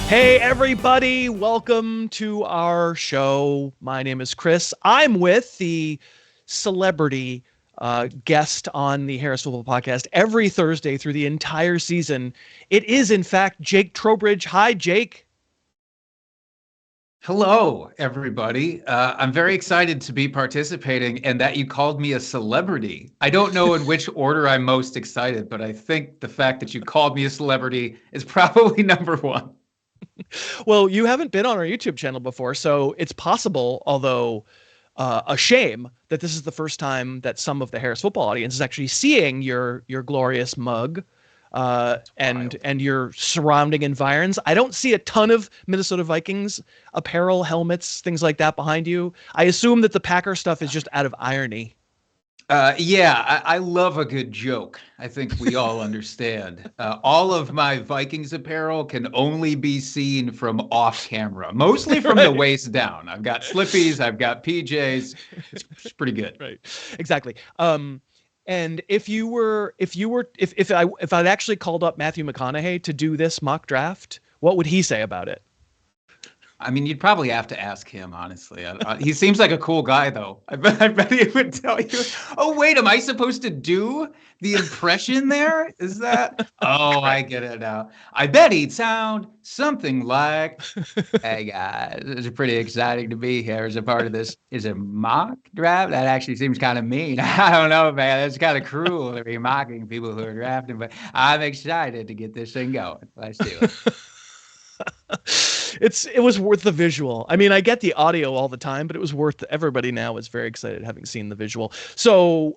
Hey, everybody. Welcome to our show. My name is Chris. I'm with the celebrity guest on the Harris Football Podcast every Thursday through the entire season. It is, in fact, Jake Trowbridge. Hi, Jake. Hello, everybody. I'm very excited to be participating and that you called me a celebrity. I don't know in which order I'm most excited, but I think the fact that you called me a celebrity is probably number one. Well, you haven't been on our YouTube channel before, so it's possible, although a shame, that this is the first time that some of the Harris Football audience is actually seeing your glorious mug. And your surrounding environs. I don't see a ton of Minnesota Vikings apparel, helmets, things like that behind you. I assume that the Packer stuff is just out of irony. I love a good joke. I think we all understand. All of my Vikings apparel can only be seen from off camera, mostly from the waist down. I've got slippies, I've got PJs. It's pretty good. Right. Exactly. And if I'd actually called up Matthew McConaughey to do this mock draft, what would he say about it? I mean, you'd probably have to ask him, honestly. He seems like a cool guy, though. I bet he would tell you, oh, wait, am I supposed to do the impression there? Is that? Oh, I get it now. I bet he'd sound something like, hey, guys, it's pretty exciting to be here as a part of this. Is a mock draft? That actually seems kind of mean. I don't know, man. It's kind of cruel to be mocking people who are drafting, but I'm excited to get this thing going. Let's do it. It was worth the visual. I mean, I get the audio all the time, but it was worth everybody now is very excited having seen the visual. So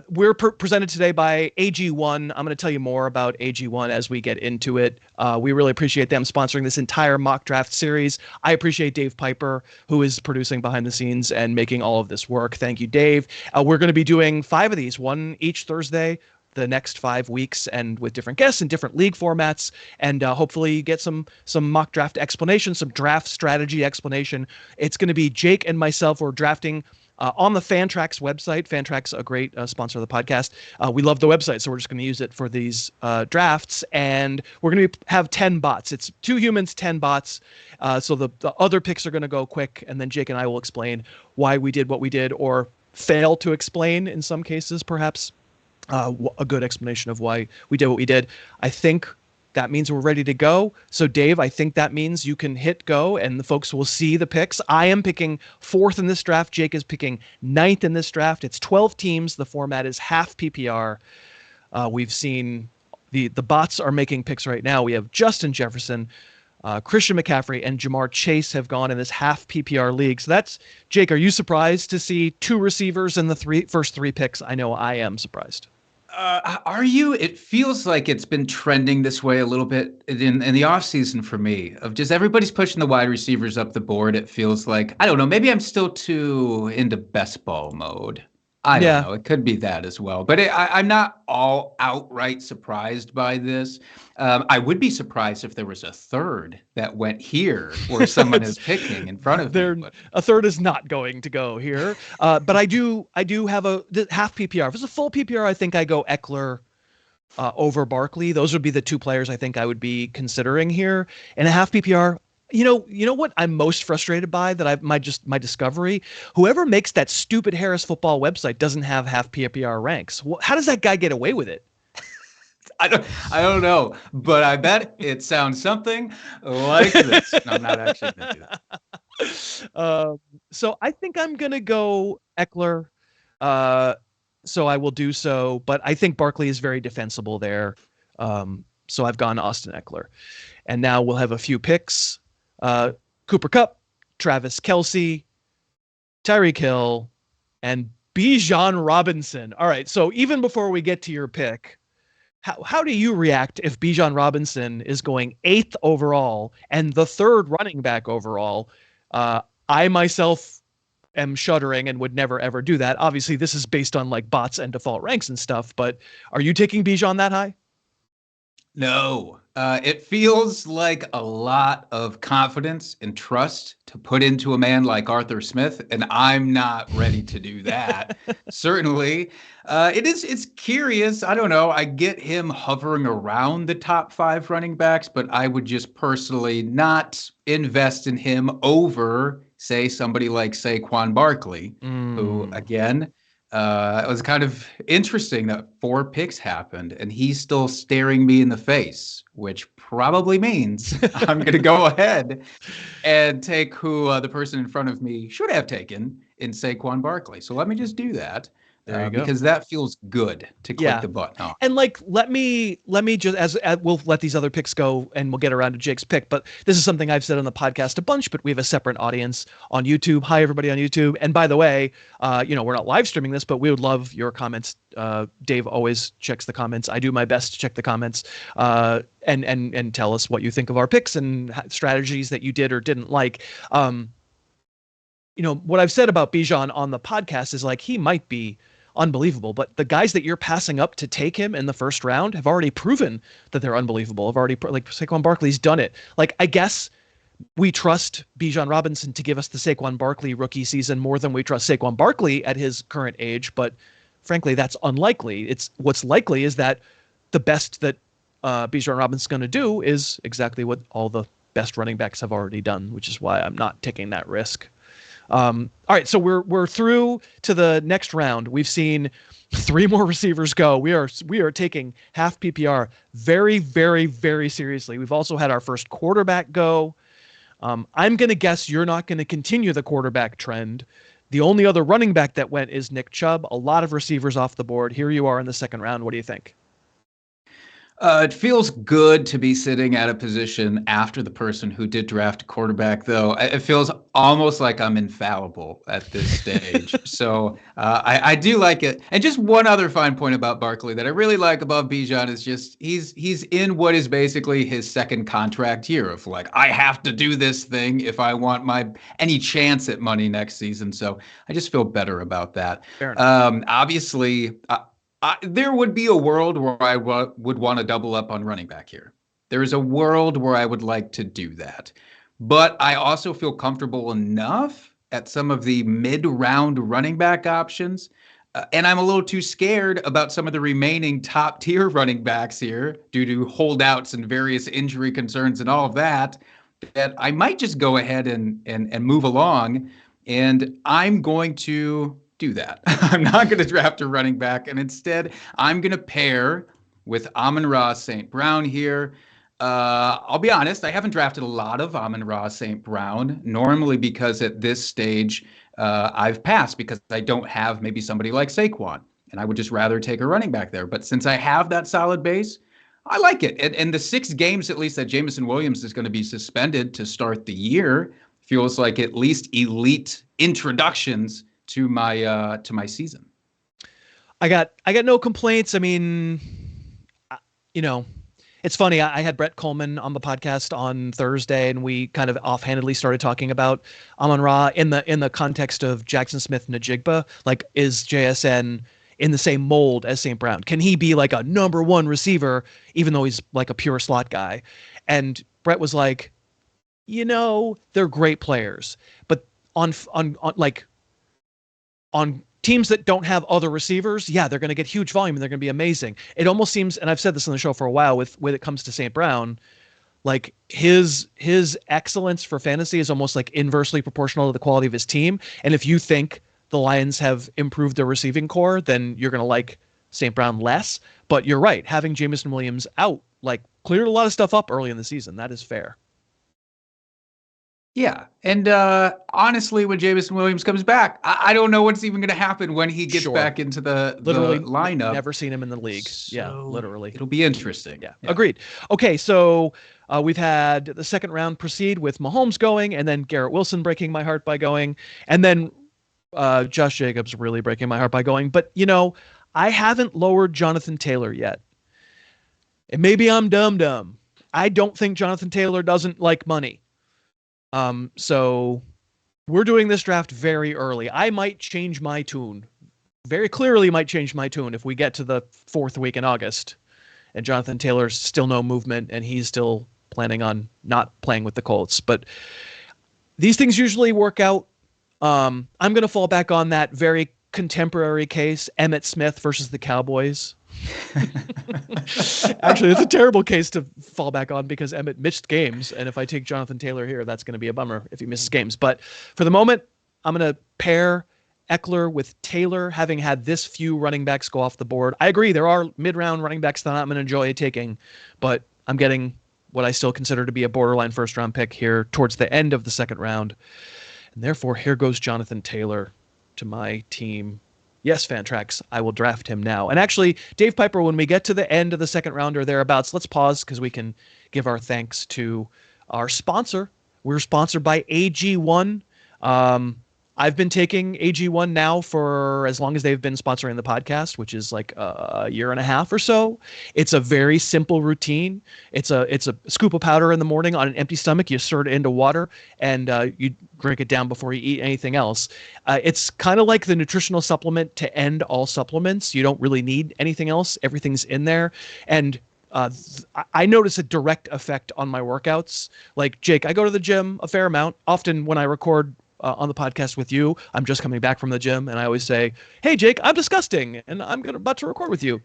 we're presented today by AG1. I'm going to tell you more about AG1 as we get into it. We really appreciate them sponsoring this entire mock draft series. I appreciate Dave Pyper, who is producing behind the scenes and making all of this work. Thank you, Dave. We're going to be doing 5 of these, one each Thursday, the next 5 weeks, and with different guests and different league formats, and hopefully get some mock draft explanation, some draft strategy explanation. It's going to be Jake and myself. We're drafting on the Fantrax website. Fantrax, a great sponsor of the podcast. We love the website, so we're just going to use it for these drafts. And we're going to have 10 bots. It's 2 humans, 10 bots. So the other picks are going to go quick, and then Jake and I will explain why we did what we did, or fail to explain in some cases, perhaps. A good explanation of why we did what we did. I think that means we're ready to go. So, Dave, I think that means you can hit go and the folks will see the picks. I am picking 4th in this draft. Jake is picking 9th in this draft. It's 12 teams. The format is half PPR. We've seen the bots are making picks right now. We have Justin Jefferson, Christian McCaffrey, and Jamar Chase have gone in this half PPR league. So that's, Jake, are you surprised to see 2 receivers in the first 3 picks? I know I am surprised. Are you? It feels like it's been trending this way a little bit in the offseason for me, of just everybody's pushing the wide receivers up the board. It feels like, I don't know, maybe I'm still too into best ball mode. I don't know. It could be that as well. But I'm not all outright surprised by this. I would be surprised if there was a third that went here where someone is picking in front of me. A third is not going to go here. But I do have a half PPR. If it's a full PPR, I think I go Eckler over Barkley. Those would be the 2 players I think I would be considering here. And a half PPR, you know what I'm most frustrated by, that my discovery, whoever makes that stupid Harris Football website doesn't have half PPR ranks. Well, how does that guy get away with it? I don't know, but I bet it sounds something like this. No, I'm not actually going to do that. So I think I'm going to go Eckler. So I will do so, but I think Barkley is very defensible there. So I've gone Austin Eckler. And now we'll have a few picks. Cooper Kupp, Travis Kelce, Tyreek Hill, and Bijan Robinson. All right, so even before we get to your pick, how do you react if Bijan Robinson is going 8th overall and the 3rd running back overall? I myself am shuddering and would never, ever do that. Obviously, this is based on like bots and default ranks and stuff, but are you taking Bijan that high? No. It feels like a lot of confidence and trust to put into a man like Arthur Smith, and I'm not ready to do that. Certainly. It's curious. I don't know. I get him hovering around the top 5 running backs, but I would just personally not invest in him over, say, somebody like Saquon Barkley, who, again, it was kind of interesting that 4 picks happened and he's still staring me in the face, which probably means I'm going to go ahead and take who the person in front of me should have taken in Saquon Barkley. So let me just do that. There you go. Because that feels good to click the button on. And like, let me just, as we'll let these other picks go and we'll get around to Jake's pick, but this is something I've said on the podcast a bunch, but we have a separate audience on YouTube. Hi, everybody on YouTube. And by the way, we're not live streaming this, but we would love your comments. Dave always checks the comments. I do my best to check the comments, and tell us what you think of our picks and strategies that you did or didn't like. What I've said about Bijan on the podcast is like, he might be unbelievable, but the guys that you're passing up to take him in the first round have already proven that they're unbelievable. Like Saquon Barkley's done it. Like, I guess we trust Bijan Robinson to give us the Saquon Barkley rookie season more than we trust Saquon Barkley at his current age, but frankly, that's unlikely. What's likely is that the best that Bijan Robinson's going to do is exactly what all the best running backs have already done, which is why I'm not taking that risk. All right, so we're through to the next round. We've seen 3 more receivers go. We are taking half PPR very, very, very seriously. We've also had our first quarterback go. I'm going to guess you're not going to continue the quarterback trend. The only other running back that went is Nick Chubb. A lot of receivers off the board. Here you are in the second round. What do you think? It feels good to be sitting at a position after the person who did draft a quarterback, though. It feels almost like I'm infallible at this stage. So I do like it. And just one other fine point about Barkley that I really like above Bijan is just he's in what is basically his second contract year of like, I have to do this thing if I want any chance at money next season. So I just feel better about that. Fair enough. Obviously, there would be a world where I would want to double up on running back here. There is a world where I would like to do that. But I also feel comfortable enough at some of the mid-round running back options. And I'm a little too scared about some of the remaining top-tier running backs here due to holdouts and various injury concerns and all of that I might just go ahead and move along. And I'm going to do that. I'm not going to draft a running back, and instead I'm going to pair with Amon-Ra St. Brown here. I'll be honest, I haven't drafted a lot of Amon-Ra St. Brown, normally because at this stage I've passed because I don't have maybe somebody like Saquon, and I would just rather take a running back there. But since I have that solid base, I like it. And the 6 games, at least, that Jameson Williams is going to be suspended to start the year feels like at least elite introductions to my season. I got no complaints. I mean, it's funny. I had Brett Coleman on the podcast on Thursday, and we kind of offhandedly started talking about Amon-Ra in the context of Jackson Smith-Njigba. Like, is JSN in the same mold as St. Brown? Can he be like a number 1 receiver, even though he's like a pure slot guy? And Brett was like, they're great players, but on teams that don't have other receivers, yeah, they're going to get huge volume and they're going to be amazing. It almost seems, and I've said this on the show for a while, when it comes to St. Brown, like his excellence for fantasy is almost like inversely proportional to the quality of his team. And if you think the Lions have improved their receiving core, then you're going to like St. Brown less. But you're right, having Jameson Williams out like cleared a lot of stuff up early in the season. That is fair. Yeah. And honestly, when Jameson Williams comes back, I don't know what's even going to happen when he gets back into the lineup. Never seen him in the league. So yeah, literally. It'll be interesting. Yeah. Agreed. Okay, so we've had the second round proceed with Mahomes going, and then Garrett Wilson breaking my heart by going, and then Josh Jacobs really breaking my heart by going. But, I haven't lowered Jonathan Taylor yet. And maybe I'm dumb. I don't think Jonathan Taylor doesn't like money. So we're doing this draft very early. I might change my tune. Very clearly might change my tune if we get to the 4th week in August and Jonathan Taylor's still no movement, and he's still planning on not playing with the Colts. But these things usually work out. I'm going to fall back on that very contemporary case, Emmitt Smith versus the Cowboys. Actually, it's a terrible case to fall back on because Emmitt missed games, and if I take Jonathan Taylor here, that's going to be a bummer if he misses games. But for the moment, I'm going to pair Eckler with Taylor, having had this few running backs go off the board. I agree, there are mid-round running backs that I'm going to enjoy taking, but I'm getting what I still consider to be a borderline first-round pick here towards the end of the second round. And therefore, here goes Jonathan Taylor to my team. Yes, Fantrax, I will draft him now. And actually, Dave Pyper, when we get to the end of the second round or thereabouts, let's pause because we can give our thanks to our sponsor. We're sponsored by AG1. I've been taking AG1 now for as long as they've been sponsoring the podcast, which is like a year and a half or so. It's a very simple routine. It's a scoop of powder in the morning on an empty stomach. You stir it into water and you drink it down before you eat anything else. It's kind of like the nutritional supplement to end all supplements. You don't really need anything else. Everything's in there. And I notice a direct effect on my workouts. Like, Jake, I go to the gym a fair amount. Often when I record on the podcast with you, I'm just coming back from the gym, and I always say, "Hey, Jake, I'm disgusting, and I'm about to record with you."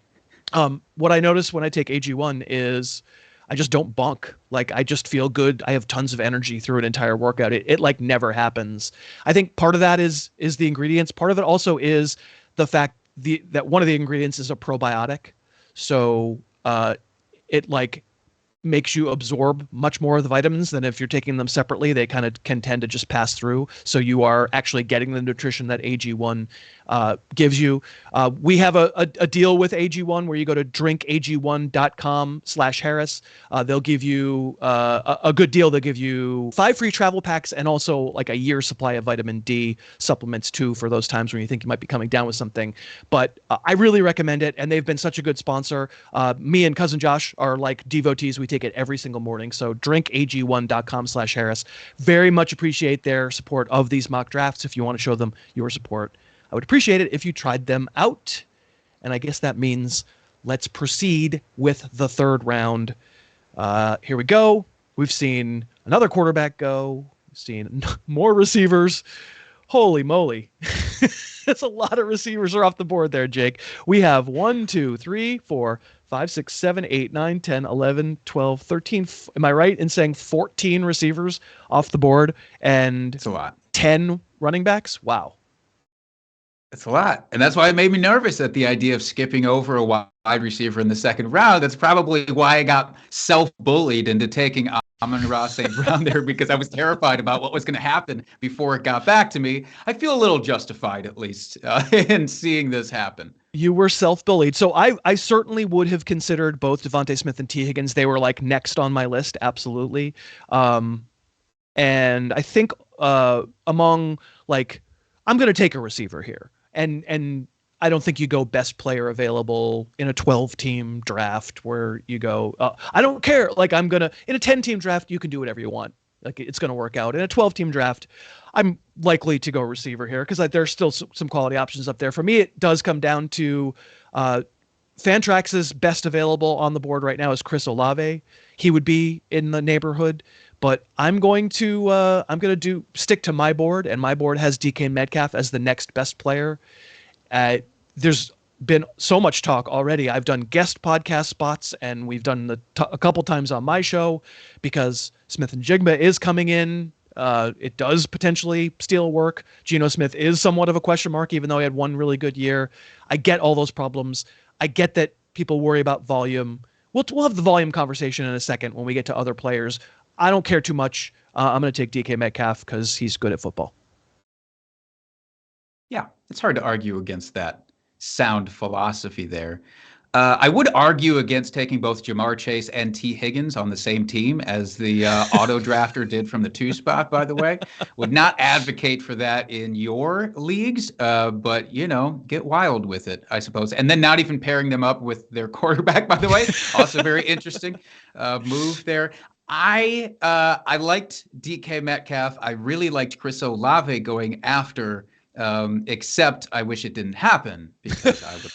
What I notice when I take AG1 is I just don't bunk. Like, I just feel good. I have tons of energy through an entire workout. It like never happens. I think part of that is the ingredients. Part of it also is the fact that one of the ingredients is a probiotic. So it like makes you absorb much more of the vitamins than if you're taking them separately. They kind of can tend to just pass through. So you are actually getting the nutrition that AG1 gives you. We have a deal with AG1 where you go to drinkag1.com/Harris. They'll give you a good deal. They'll give you 5 free travel packs and also like a year's supply of vitamin D supplements too for those times when you think you might be coming down with something. But I really recommend it, and they've been such a good sponsor. Me and cousin Josh are like devotees. We take it every single morning. So drinkag1.com/Harris. Very much appreciate their support of these mock drafts. If you want to show them your support, I would appreciate it if you tried them out. And I guess that means let's proceed with the third round. Here we go. We've seen another quarterback go. We've seen more receivers. Holy moly. That's a lot of receivers are off the board there, Jake. We have 1, 2, 3, 4, 5, 6, 7, 8, 9, 10, 11, 12, 13. Am I right in saying 14 receivers off the board and it's a lot. 10 running backs? Wow. It's a lot. And that's why it made me nervous at the idea of skipping over a wide receiver in the second round. That's probably why I got self-bullied into taking Amon-Ra St. Brown there, because I was terrified about what was going to happen before it got back to me. I feel a little justified, at least, in seeing this happen. You were self-bullied. So I certainly would have considered both Devontae Smith and T. Higgins. They were like next on my list. Absolutely. And I think among like, I'm going to take a receiver here. And I don't think you go best player available in a 12-team draft where you go, I don't care. Like, in a 10-team draft, you can do whatever you want. Like, it's going to work out. In a 12-team draft, I'm likely to go receiver here because there's still some quality options up there. For me, it does come down to Fantrax's best available on the board right now is Chris Olave. He would be in the neighborhood, but I'm going to stick to my board, and my board has DK Metcalf as the next best player. There's been so much talk already. I've done guest podcast spots, and we've done a couple times on my show because Smith and Jigba is coming in. It does potentially steal work. Geno Smith is somewhat of a question mark, even though he had one really good year. I get all those problems. I get that people worry about volume. We'll have the volume conversation in a second when we get to other players. I don't care too much. I'm going to take DK Metcalf because he's good at football. Yeah, it's hard to argue against that sound philosophy there. I would argue against taking both Jamar Chase and T. Higgins on the same team, as the auto drafter did from the 2 spot, by the way. Would not advocate for that in your leagues, but, get wild with it, I suppose. And then not even pairing them up with their quarterback, by the way. Also very interesting move there. I liked DK Metcalf. I really liked Chris Olave going after, except I wish it didn't happen because I would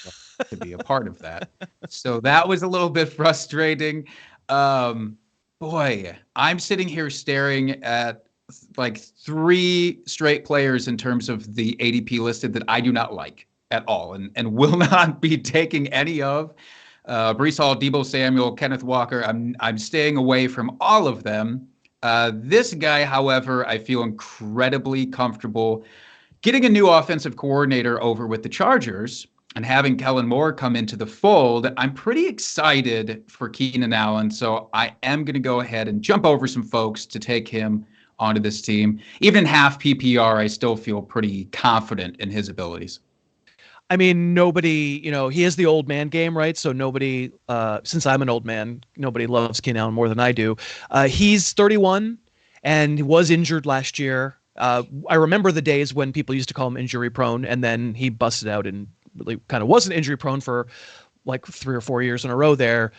to be a part of that. So that was a little bit frustrating. Boy, I'm sitting here staring at like 3 straight players in terms of the ADP listed that I do not like at all, and will not be taking any of. Breece Hall, Deebo Samuel, Kenneth Walker. I'm staying away from all of them. This guy, however, I feel incredibly comfortable getting a new offensive coordinator over with the Chargers and having Kellen Moore come into the fold. I'm pretty excited for Keenan Allen, so I am going to go ahead and jump over some folks to take him onto this team. Even in half PPR, I still feel pretty confident in his abilities. I mean, nobody, he is the old man game, right? So nobody, since I'm an old man, nobody loves Keenan Allen more than I do. He's 31 and was injured last year. I remember the days when people used to call him injury prone, and then he busted out and really kind of wasn't injury prone for like 3 or 4 years in a row there.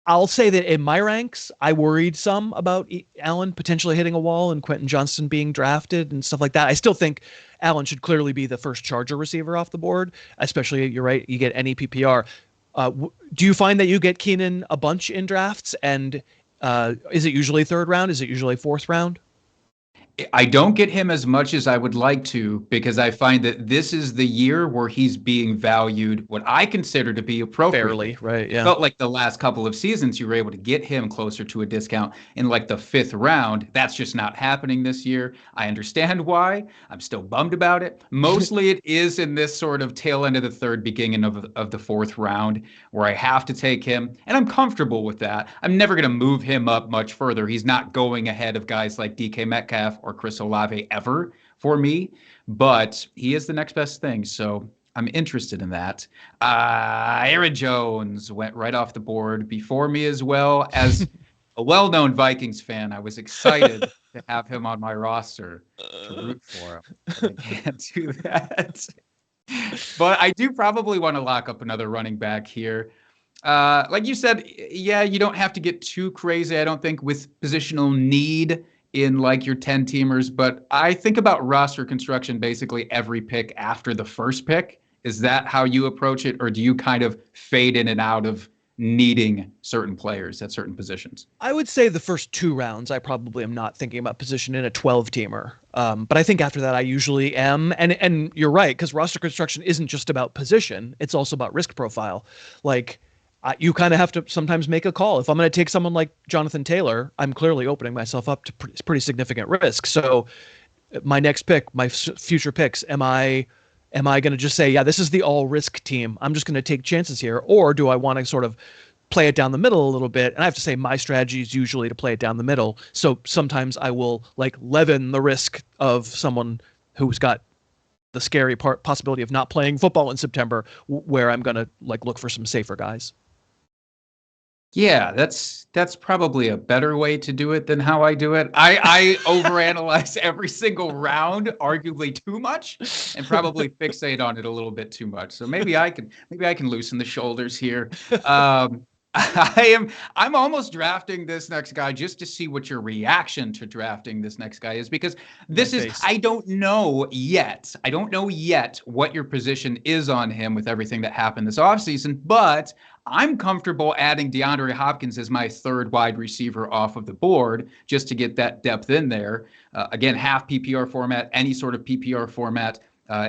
I'll say that in my ranks, I worried some about Allen potentially hitting a wall and Quentin Johnston being drafted and stuff like that. I still think Allen should clearly be the first Charger receiver off the board, especially, you're right, you get any PPR. Do you find that you get Keenan a bunch in drafts? And is it usually 3rd round? Is it usually 4th round? I don't get him as much as I would like to, because I find that this is the year where he's being valued what I consider to be appropriate. Fairly, right? Yeah. Felt like the last couple of seasons you were able to get him closer to a discount in like the 5th round. That's just not happening this year. I understand why. I'm still bummed about it. Mostly it is in this sort of tail end of the 3rd, beginning of the 4th round where I have to take him, and I'm comfortable with that. I'm never going to move him up much further. He's not going ahead of guys like DK Metcalf or Chris Olave ever for me, but he is the next best thing. So I'm interested in that. Aaron Jones went right off the board before me, as well. As a well-known Vikings fan, I was excited to have him on my roster to root for him. But I can't do that. But I do probably want to lock up another running back here. Like you said, yeah, you don't have to get too crazy, I don't think, with positional need in like your 10 teamers, but I think about roster construction basically every pick after the first pick. Is that how you approach it, or do you kind of fade in and out of needing certain players at certain positions? I would say the first 2 rounds, I probably am not thinking about position in a 12-teamer. But I think after that, I usually am. And you're right, because roster construction isn't just about position. It's also about risk profile. Like, you kind of have to sometimes make a call. If I'm going to take someone like Jonathan Taylor, I'm clearly opening myself up to pretty significant risk. So my next pick, my future picks, am I going to just say, yeah, this is the all risk team, I'm just going to take chances here? Or do I want to sort of play it down the middle a little bit? And I have to say my strategy is usually to play it down the middle. So sometimes I will like leaven the risk of someone who's got the scary possibility of not playing football in September, where I'm going to like look for some safer guys. Yeah, that's probably a better way to do it than how I do it. I overanalyze every single round, arguably too much, and probably fixate on it a little bit too much. So maybe I can loosen the shoulders here. I'm almost drafting this next guy just to see what your reaction to drafting this next guy is, because I don't know yet what your position is on him with everything that happened this offseason, but I'm comfortable adding DeAndre Hopkins as my 3rd wide receiver off of the board just to get that depth in there. Again, half PPR format, any sort of PPR format.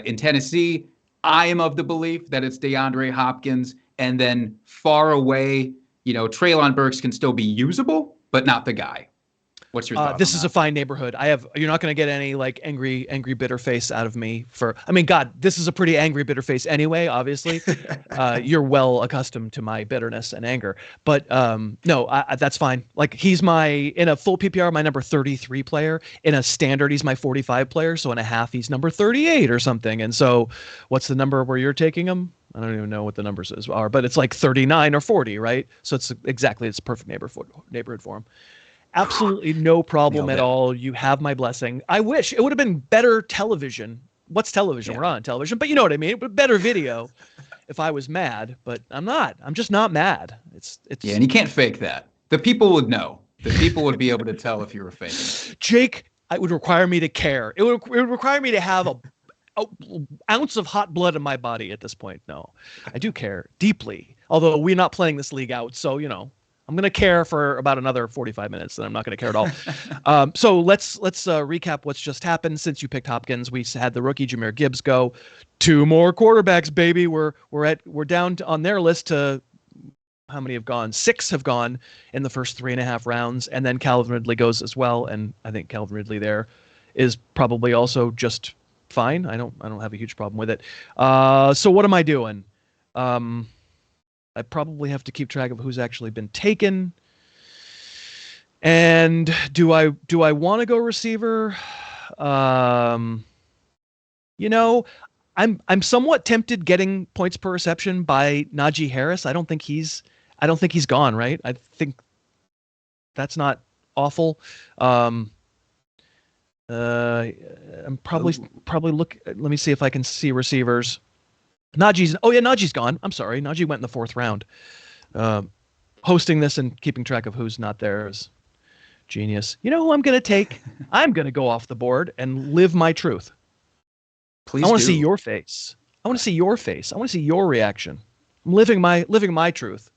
In Tennessee, I am of the belief that it's DeAndre Hopkins, and then far away, Treylon Burks can still be usable, but not the guy. What's your thought? This is a fine neighborhood. You're not going to get any like angry bitter face out of me God, this is a pretty angry bitter face anyway, obviously. You're well accustomed to my bitterness and anger, but no, that's fine. Like, he's in a full PPR, my number 33 player. In a standard, he's my 45 player. So in a half, he's number 38 or something. And so what's the number where you're taking him? I don't even know what the numbers are, but it's like 39 or 40, right? So it's perfect neighborhood for him. Absolutely no problem at all. You have my blessing. I wish it would have been better television. What's television? Yeah. We're on television, but you know what I mean? Better video if I was mad, but I'm not. I'm just not mad. It's Yeah, and you can't fake that. The people would know. The people would be able to tell if you were faking. Jake, it would require me to care. It would require me to have ounce of hot blood in my body at this point. No, I do care deeply. Although we're not playing this league out, so I'm going to care for about another 45 minutes, then I'm not going to care at all. So let's recap what's just happened. Since you picked Hopkins, we had the rookie Jahmyr Gibbs go. 2 more quarterbacks, baby. We're down on their list to how many have gone? 6 have gone in the first 3.5 rounds, and then Calvin Ridley goes as well. And I think Calvin Ridley there is probably also just fine. I don't have a huge problem with it. So what am I doing? I probably have to keep track of who's actually been taken. And do I want to go receiver? I'm somewhat tempted getting points per reception by Najee Harris. I don't think he's gone, right? I think that's not awful. I'm probably look. Let me see if I can see receivers. Najee's gone. I'm sorry. Najee went in the 4th round. Hosting this and keeping track of who's not there is genius. You know who I'm going to take? I'm going to go off the board and live my truth. Please I want to see your face. I want to see your face. I want to see your reaction. I'm living my truth.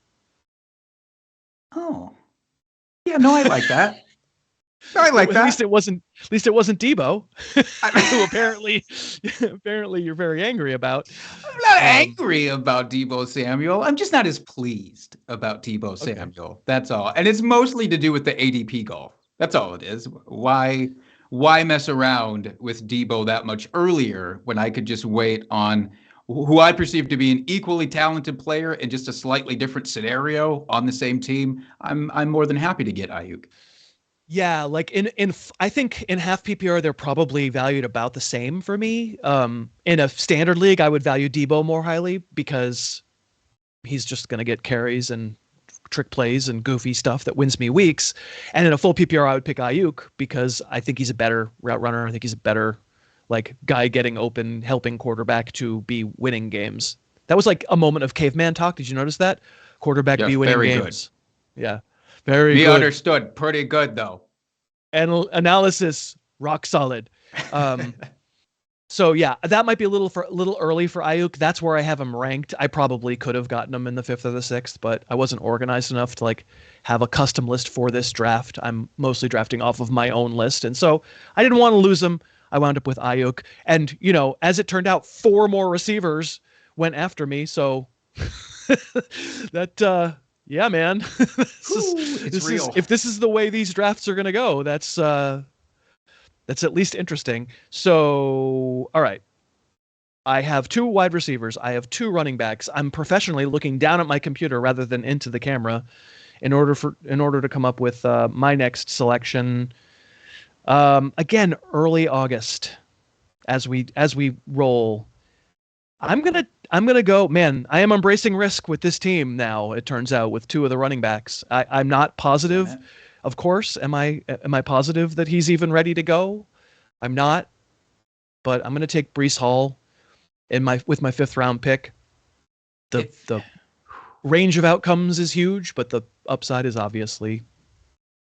Oh. Yeah, no, I like that. No, I like that. At least it wasn't Debo, who apparently you're very angry about. I'm not angry about Debo Samuel. I'm just not as pleased about Debo Samuel. That's all. And it's mostly to do with the ADP golf. That's all it is. Why mess around with Debo that much earlier when I could just wait on who I perceive to be an equally talented player in just a slightly different scenario on the same team? I'm more than happy to get Ayuk. Yeah, like I think in half PPR they're probably valued about the same for me. In a standard league, I would value Debo more highly because he's just going to get carries and trick plays and goofy stuff that wins me weeks. And in a full PPR, I would pick Ayuk because I think he's a better route runner. I think he's a better guy getting open, helping quarterback to be winning games. That was like a moment of caveman talk. Did you notice that? Quarterback be winning games. Good. Yeah. Very good. Understood. Pretty good, though. And analysis, rock solid. So, yeah, that might be a little early for Ayuk. That's where I have him ranked. I probably could have gotten him in the 5th or the 6th, but I wasn't organized enough to have a custom list for this draft. I'm mostly drafting off of my own list. And so I didn't want to lose him. I wound up with Ayuk. And, as it turned out, 4 more receivers went after me. So that... yeah, man. This is if this is the way these drafts are going to go, that's at least interesting. So, all right. I have 2 wide receivers. I have 2 running backs. I'm professionally looking down at my computer rather than into the camera in order to come up with my next selection. Again, early August as we roll. I'm gonna go, man. I am embracing risk with this team now. It turns out with 2 of the running backs, I'm not positive. Of course, am I positive that he's even ready to go? I'm not, but I'm gonna take Breece Hall with my 5th round pick. The range of outcomes is huge, but the upside is obviously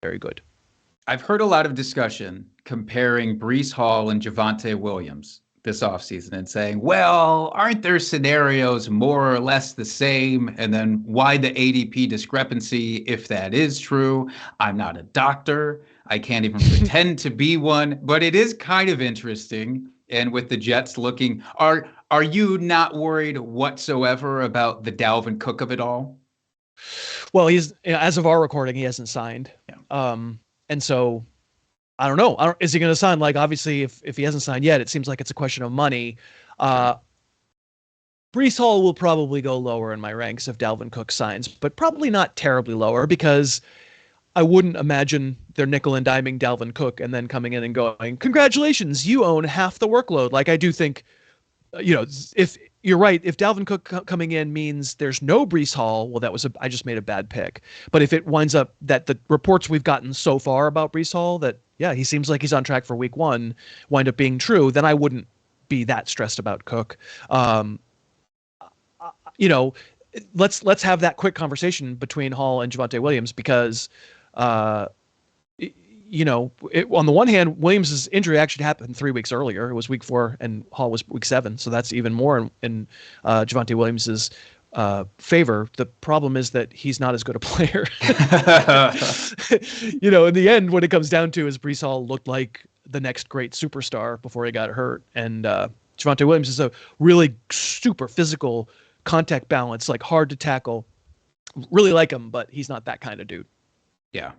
very good. I've heard a lot of discussion comparing Breece Hall and Javonte Williams this offseason and saying, well, aren't there scenarios more or less the same? And then why the ADP discrepancy if that is true? I'm not a doctor. I can't even pretend to be one, but it is kind of interesting. And with the Jets looking, are you not worried whatsoever about the Dalvin Cook of it all? Well, he's, as of our recording, he hasn't signed. Yeah. And so I don't know. Is he going to sign? Obviously, if he hasn't signed yet, it seems like it's a question of money. Breece Hall will probably go lower in my ranks if Dalvin Cook signs, but probably not terribly lower because I wouldn't imagine they're nickel and diming Dalvin Cook and then coming in and going, congratulations, you own half the workload. I do think, if you're right, if Dalvin Cook coming in means there's no Breece Hall, well, I just made a bad pick. But if it winds up that the reports we've gotten so far about Breece Hall that, yeah, he seems like he's on track for week 1, wind up being true, then I wouldn't be that stressed about Cook. Let's have that quick conversation between Hall and Javonte Williams because, on the one hand, Williams' injury actually happened 3 weeks earlier. It was week 4, and Hall was week 7, so that's even more in Javonte Williams's favor. The problem is that he's not as good a player. In the end, when it comes down to, is Breece Hall looked like the next great superstar before he got hurt, and Javonte Williams is a really super physical, contact balance, like hard to tackle. Really like him, but he's not that kind of dude. Yeah.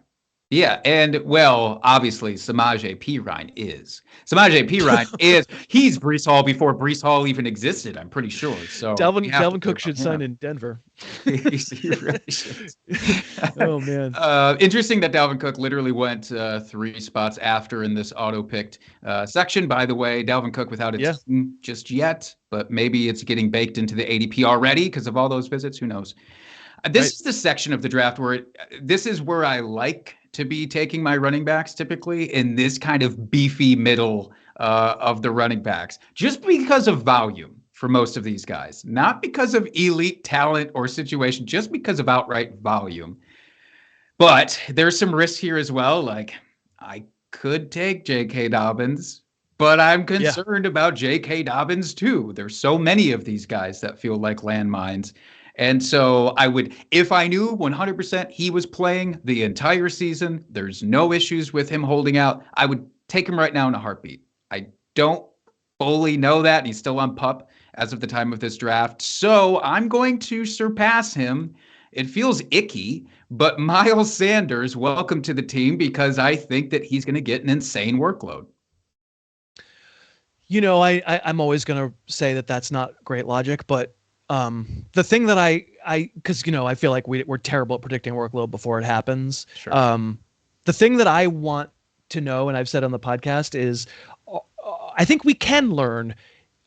Yeah, and well, obviously, Samaje Perine is. Samaje Perine he's Breece Hall before Breece Hall even existed, I'm pretty sure. So Dalvin Cook should sign in Denver. He really should. Oh, man. Interesting that Dalvin Cook literally went 3 spots after in this auto-picked section. By the way, Dalvin Cook without a team just yet, but maybe it's getting baked into the ADP already because of all those visits. Who knows? This is the section of the draft where this is where I like to be taking my running backs, typically in this kind of beefy middle of the running backs, just because of volume for most of these guys, not because of elite talent or situation, just because of outright volume. But there's some risk here as well. Like, I could take J.K. Dobbins, but I'm concerned about J.K. Dobbins too. There's so many of these guys that feel like landmines. And so I would, if I knew 100% he was playing the entire season, there's no issues with him holding out, I would take him right now in a heartbeat. I don't fully know that. He's still on PUP as of the time of this draft. So I'm going to surpass him. It feels icky, but Miles Sanders, welcome to the team, because I think that he's going to get an insane workload. I'm always going to say that that's not great logic, but the thing that because I feel like we're terrible at predicting workload before it happens. Sure. The thing that I want to know, and I've said on the podcast, is I think we can learn,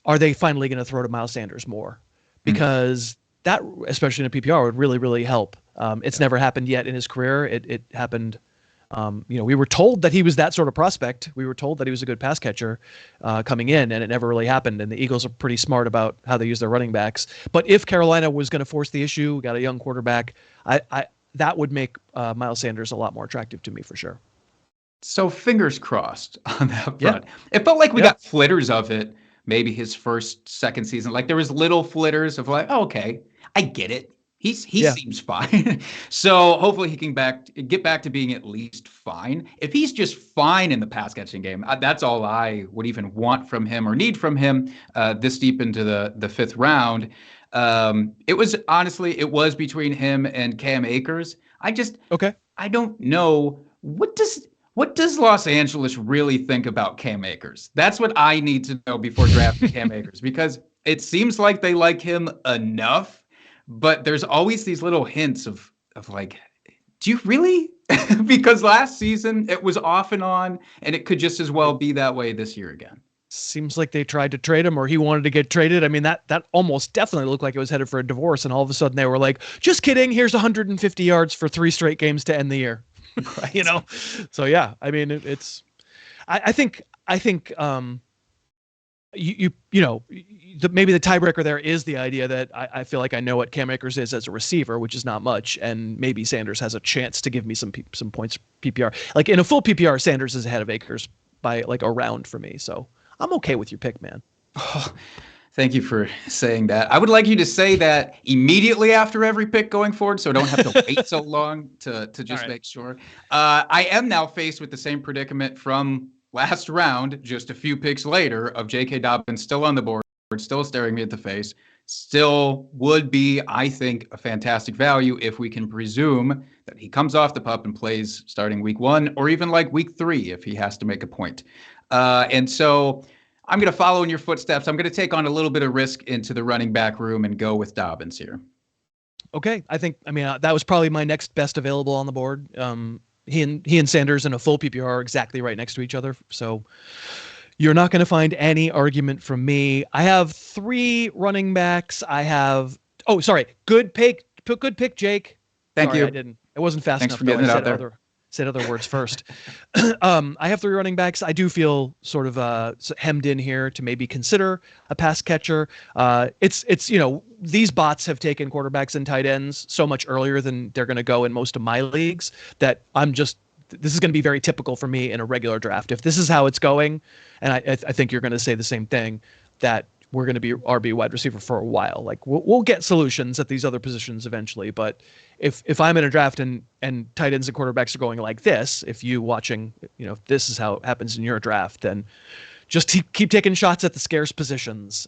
are they finally going to throw to Miles Sanders more? Because that, especially in a PPR, would really, really help. It's never happened yet in his career. It happened. We were told that he was that sort of prospect. We were told that he was a good pass catcher coming in, and it never really happened. And the Eagles are pretty smart about how they use their running backs. But if Carolina was going to force the issue, got a young quarterback, that would make Miles Sanders a lot more attractive to me for sure. So fingers crossed on that front. Yeah. It felt like we got flitters of it, maybe his first, second season. Like there was little flitters of like, oh, okay, I get it. He seems fine. So hopefully he can get back to being at least fine. If he's just fine in the pass catching game, that's all I would even want from him or need from him this deep into the 5th round. It was between him and Cam Akers. I don't know. What does Los Angeles really think about Cam Akers? That's what I need to know before drafting Cam Akers, because it seems like they like him enough. But there's always these little hints of like, do you really? Because last season it was off and on, and it could just as well be that way this year again. Seems like they tried to trade him, or he wanted to get traded. I mean, that almost definitely looked like it was headed for a divorce, and all of a sudden they were like, just kidding, here's 150 yards for 3 straight games to end the year. Right. So yeah, I mean, I think maybe the tiebreaker there is the idea that I feel like I know what Cam Akers is as a receiver, which is not much, and maybe Sanders has a chance to give me some points PPR. Like in a full PPR, Sanders is ahead of Akers by like a round for me, so I'm okay with your pick, man. Oh, thank you for saying that. I would like you to say that immediately after every pick going forward, so I don't have to wait so long to just make sure. I am now faced with the same predicament from last round, just a few picks later, of J.K. Dobbins still on the board, still staring me at the face, still would be, I think, a fantastic value if we can presume that he comes off the PUP and plays starting week 1 or even like week 3 if he has to make a point. And so I'm going to follow in your footsteps. I'm going to take on a little bit of risk into the running back room and go with Dobbins here. Okay. That was probably my next best available on the board. He and Sanders in a full PPR are exactly right next to each other. So you're not going to find any argument from me. I have 3 running backs. Good pick, Jake. Thank you. I didn't. It wasn't fast Thanks enough. For getting it out there. Said other words first. I have 3 running backs. I do feel sort of hemmed in here to maybe consider a pass catcher. It's these bots have taken quarterbacks and tight ends so much earlier than they're going to go in most of my leagues that this is going to be very typical for me in a regular draft. If this is how it's going, and I think you're going to say the same thing, that we're going to be RB wide receiver for a while. Like we'll get solutions at these other positions eventually, but if I'm in a draft and tight ends and quarterbacks are going like this, if you watching, if this is how it happens in your draft, then just keep taking shots at the scarce positions.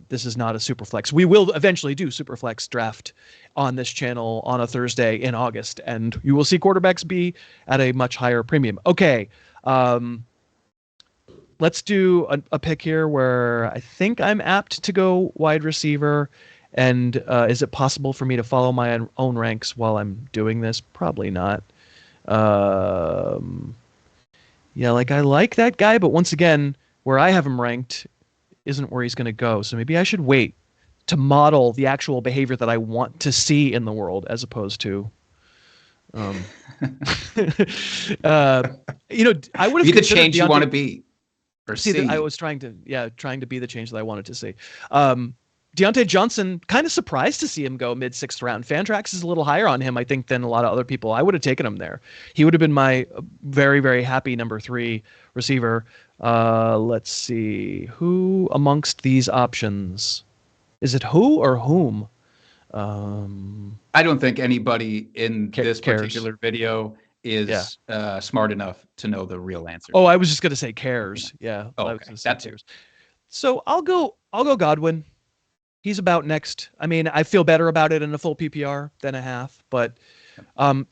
This is not a super flex. We will eventually do super flex draft on this channel on a Thursday in August, and you will see quarterbacks be at a much higher premium. Okay. Let's do a pick here where I think I'm apt to go wide receiver. And is it possible for me to follow my own ranks while I'm doing this? Probably not. Yeah, like I like that guy, but once again, where I have him ranked isn't where he's going to go. So maybe I should wait to model the actual behavior that I want to see in the world, as opposed to, I would have be the change you want to be. I was trying to be the change that I wanted to see. Deontay Johnson, kind of surprised to see him go mid-6th round. Fantrax is a little higher on him, I think, than a lot of other people. I would have taken him there. He would have been my very, very happy number 3 receiver. Let's see. Who amongst these options? Is it who or whom? I don't think anybody in this particular video is smart enough to know the real answer. Oh, I was just going to say cares. Yeah. Oh, okay. That's it. So I'll go Godwin. He's about next. I mean, I feel better about it in a full PPR than a half, but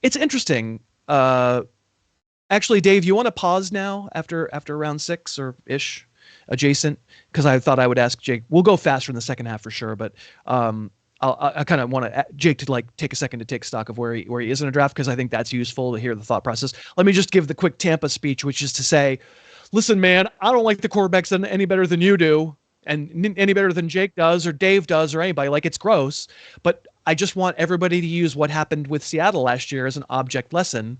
it's interesting. Actually, Dave, you want to pause now after round 6 or ish adjacent? Because I thought I would ask Jake. We'll go faster in the second half for sure, but I kind of want Jake to take a second to take stock of where he is in a draft, because I think that's useful to hear the thought process. Let me just give the quick Tampa speech, which is to say, listen, man, I don't like the quarterbacks any better than you do, and any better than Jake does or Dave does or anybody. Like, it's gross, but I just want everybody to use what happened with Seattle last year as an object lesson.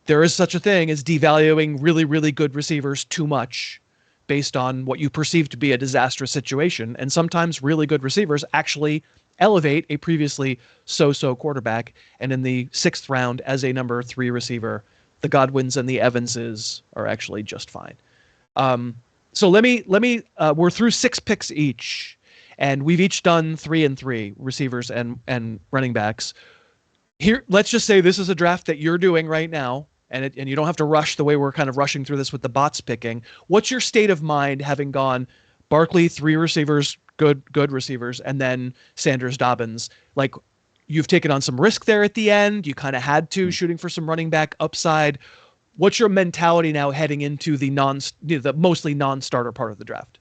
There is such a thing as devaluing really, really good receivers too much based on what you perceive to be a disastrous situation. And sometimes really good receivers actually elevate a previously so-so quarterback. And in the 6th round as a number 3 receiver, the Godwins and the Evanses are actually just fine. So let me we're through 6 picks each, and we've each done 3 and 3 receivers and running backs. Here, let's just say this is a draft that you're doing right now, and you don't have to rush the way we're kind of rushing through this with the bots picking. What's your state of mind having gone Barkley, 3 receivers, good receivers, and then Sanders, Dobbins? Like, you've taken on some risk there at the end. You kind of had to, shooting for some running back upside. What's your mentality now heading into the mostly non-starter part of the draft?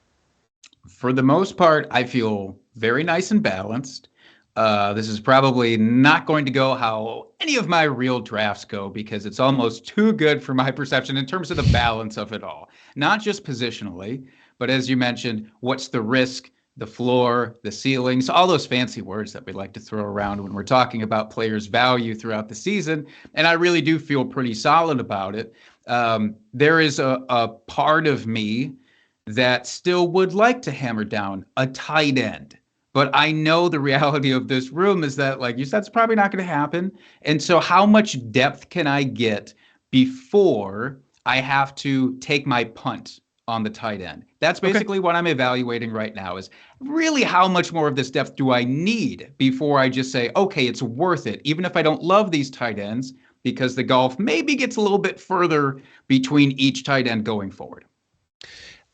For the most part, I feel very nice and balanced. This is probably not going to go how any of my real drafts go, because it's almost too good for my perception in terms of the balance of it all. Not just positionally, but as you mentioned, what's the risk, the floor, the ceilings, all those fancy words that we like to throw around when we're talking about players' value throughout the season. And I really do feel pretty solid about it. There is a part of me that still would like to hammer down a tight end. But I know the reality of this room is that, like you said, it's probably not going to happen. And so how much depth can I get before I have to take my punt on the tight end? That's basically what I'm evaluating right now, is really how much more of this depth do I need before I just say, okay, it's worth it, even if I don't love these tight ends, because the gulf maybe gets a little bit further between each tight end going forward.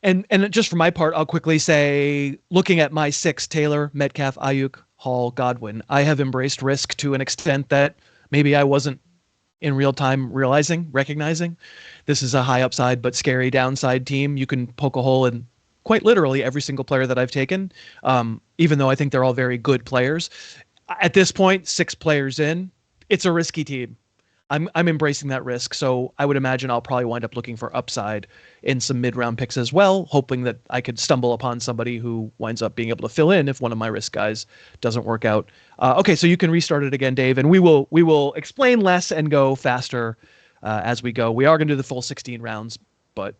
And just for my part, I'll quickly say, looking at my 6, Taylor, Metcalf, Ayuk, Hall, Godwin, I have embraced risk to an extent that maybe I wasn't in real time recognizing. This is a high upside but scary downside team. You can poke a hole in quite literally every single player that I've taken, even though I think they're all very good players. At this point, 6 players in, it's a risky team. I'm embracing that risk, so I would imagine I'll probably wind up looking for upside in some mid-round picks as well, hoping that I could stumble upon somebody who winds up being able to fill in if one of my risk guys doesn't work out. Okay, so you can restart it again, Dave, and we will explain less and go faster as we go. We are going to do the full 16 rounds, but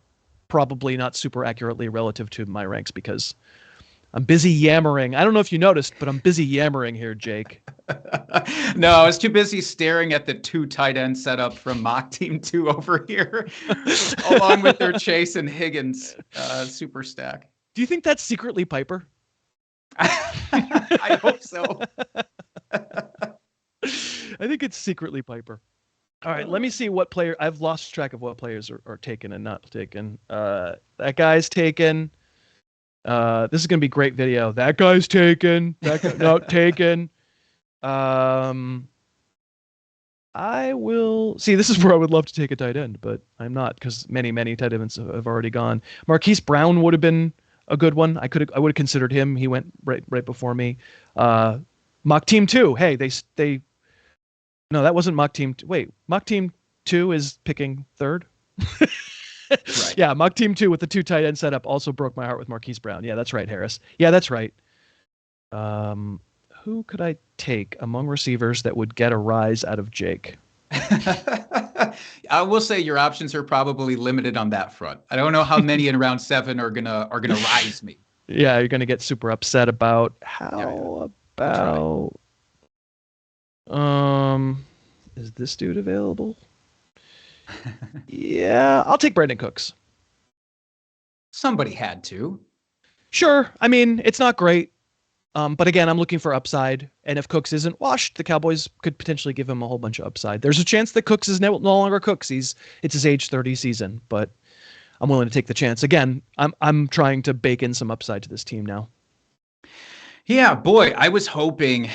probably not super accurately relative to my ranks, because I'm busy yammering. I don't know if you noticed, but I'm busy yammering here, Jake. No, I was too busy staring at the 2 tight end setup from Mock Team 2 over here, along with their Chase and Higgins super stack. Do you think that's secretly Pyper? I hope so. I think it's secretly Pyper. All right, let me see what player. I've lost track of what players are taken and not taken. That guy's taken. This is gonna be great video. That guy's taken. That guy not taken. I will see. This is where I would love to take a tight end, but I'm not because many tight ends have already gone. Marquise Brown would have been a good one. I would have considered him. He went right before me. Mock Team 2. Hey, they. No, that wasn't Mock Team. Wait, Mock Team 2 is picking third. Right. Yeah, Mock Team 2 with the 2 tight end setup also broke my heart with Marquise Brown. Yeah, that's right, Harris. Yeah, that's right. Who could I take among receivers that would get a rise out of Jake? I will say your options are probably limited on that front. I don't know how many in round 7 are gonna rise me. Yeah, you're gonna get super upset about how about is this dude available? Yeah, I'll take Brandon Cooks. Somebody had to. Sure. I mean, it's not great. But again, I'm looking for upside. And if Cooks isn't washed, the Cowboys could potentially give him a whole bunch of upside. There's a chance that Cooks is no longer Cooks. It's his age 30 season, but I'm willing to take the chance. Again, I'm trying to bake in some upside to this team now. Yeah, boy, I was hoping.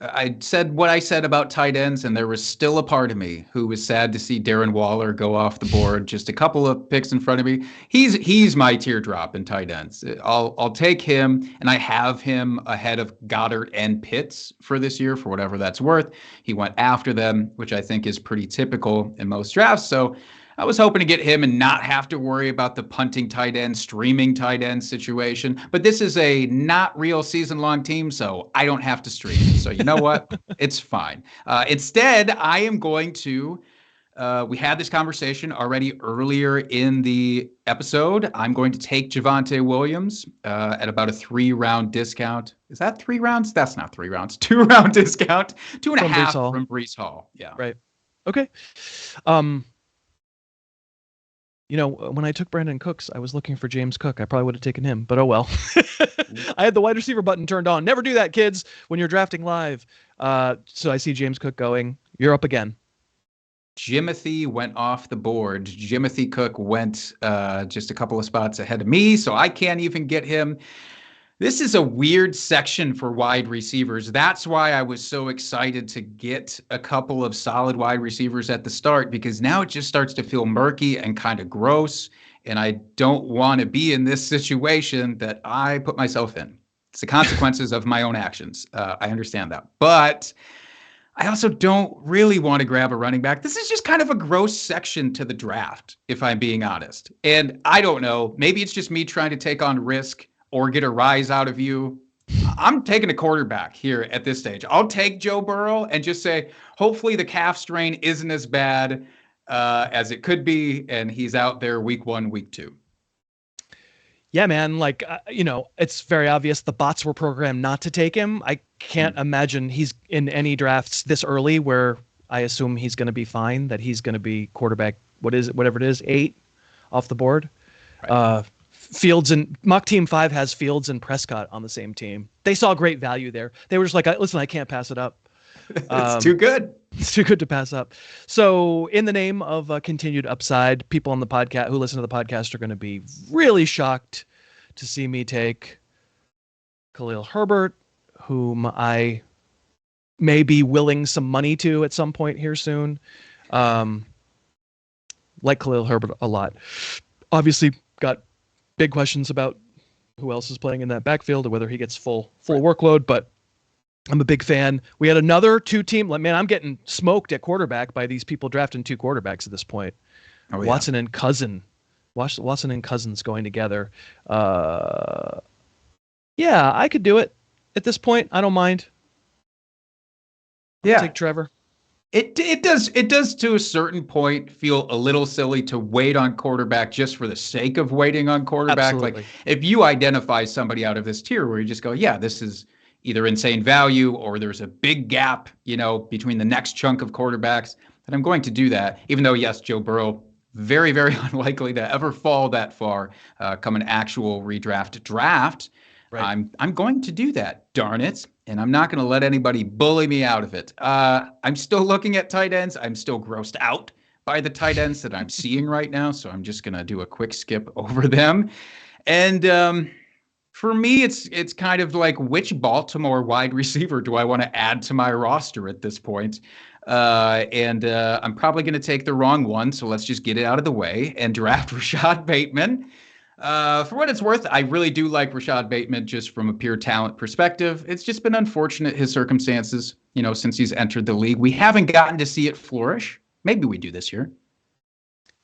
I said what I said about tight ends, and there was still a part of me who was sad to see Darren Waller go off the board just a couple of picks in front of me. He's my teardrop in tight ends. I'll take him, and I have him ahead of Goddard and Pitts for this year for whatever that's worth. He went after them, which I think is pretty typical in most drafts. So I was hoping to get him and not have to worry about the punting tight end, streaming tight end situation. But this is a not real season-long team, so I don't have to stream. So you know what? It's fine. Instead, I am going to we had this conversation already earlier in the episode. I'm going to take Javonte Williams at about a 3-round discount. Is that 3 rounds? That's not 3 rounds. 2-round discount. 2.5 from Breece Hall. Yeah. Right. Okay. When I took Brandon Cooks, I was looking for James Cook. I probably would have taken him, but oh well. I had the wide receiver button turned on. Never do that, kids, when you're drafting live. So I see James Cook going. You're up again. Jimothy went off the board. Jimothy Cook went just a couple of spots ahead of me, so I can't even get him. This is a weird section for wide receivers. That's why I was so excited to get a couple of solid wide receivers at the start, because now it just starts to feel murky and kind of gross. And I don't want to be in this situation that I put myself in. It's the consequences of my own actions. I understand that. But I also don't really want to grab a running back. This is just kind of a gross section to the draft, if I'm being honest. And I don't know. Maybe it's just me trying to take on risk or get a rise out of you. I'm taking a quarterback here at this stage. I'll take Joe Burrow and just say, hopefully the calf strain isn't as bad as it could be, and he's out there week 1, week 2. Yeah, man. It's very obvious the bots were programmed not to take him. I can't imagine he's in any drafts this early where I assume he's going to be fine, that he's going to be quarterback, whatever it is, 8 off the board. Right. Fields and Mock Team 5 has Fields and Prescott on the same team. They saw great value there. They were just like, listen, I can't pass it up. It's too good. It's too good to pass up. So in the name of continued upside, people on the podcast who listen to the podcast are going to be really shocked to see me take Khalil Herbert, whom I may be willing some money to at some point here soon. Like Khalil Herbert a lot. Obviously got big questions about who else is playing in that backfield or whether he gets full workload, but I'm a big fan. We had another 2-team. Man, I'm getting smoked at quarterback by these people drafting 2 quarterbacks at this point. Oh, yeah. Watson and Cousins going together. Yeah, I could do it at this point. I don't mind. I'll take Trevor. It does to a certain point feel a little silly to wait on quarterback just for the sake of waiting on quarterback. Like Absolutely. if you identify somebody out of this tier where you just go, yeah, this is either insane value or there's a big gap, between the next chunk of quarterbacks, then I'm going to do that. Even though, yes, Joe Burrow, very, very unlikely to ever fall that far come an actual redraft draft. Right. I'm going to do that, darn it. And I'm not going to let anybody bully me out of it. I'm still looking at tight ends. I'm still grossed out by the tight ends that I'm seeing right now. So I'm just going to do a quick skip over them. And for me, it's kind of like, which Baltimore wide receiver do I want to add to my roster at this point? And I'm probably going to take the wrong one. So let's just get it out of the way and draft Rashad Bateman. For what it's worth, I really do like Rashad Bateman just from a pure talent perspective. It's just been unfortunate his circumstances, since he's entered the league. We haven't gotten to see it flourish. Maybe we do this year.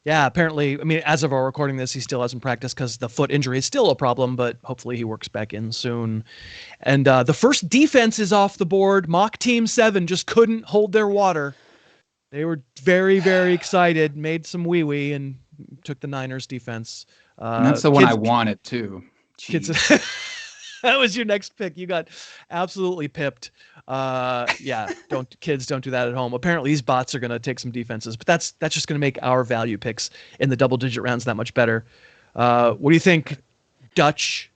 Yeah, apparently, I mean, as of our recording this, he still hasn't practiced because the foot injury is still a problem, but hopefully he works back in soon. And the first defense is off the board. Mock Team 7 just couldn't hold their water. They were very, very excited, made some wee-wee, and took the Niners defense. And that's the one I wanted, too. Kids, that was your next pick. You got absolutely pipped. Yeah, kids don't do that at home. Apparently these bots are going to take some defenses, but that's just going to make our value picks in the double-digit rounds that much better. What do you think, Dutch?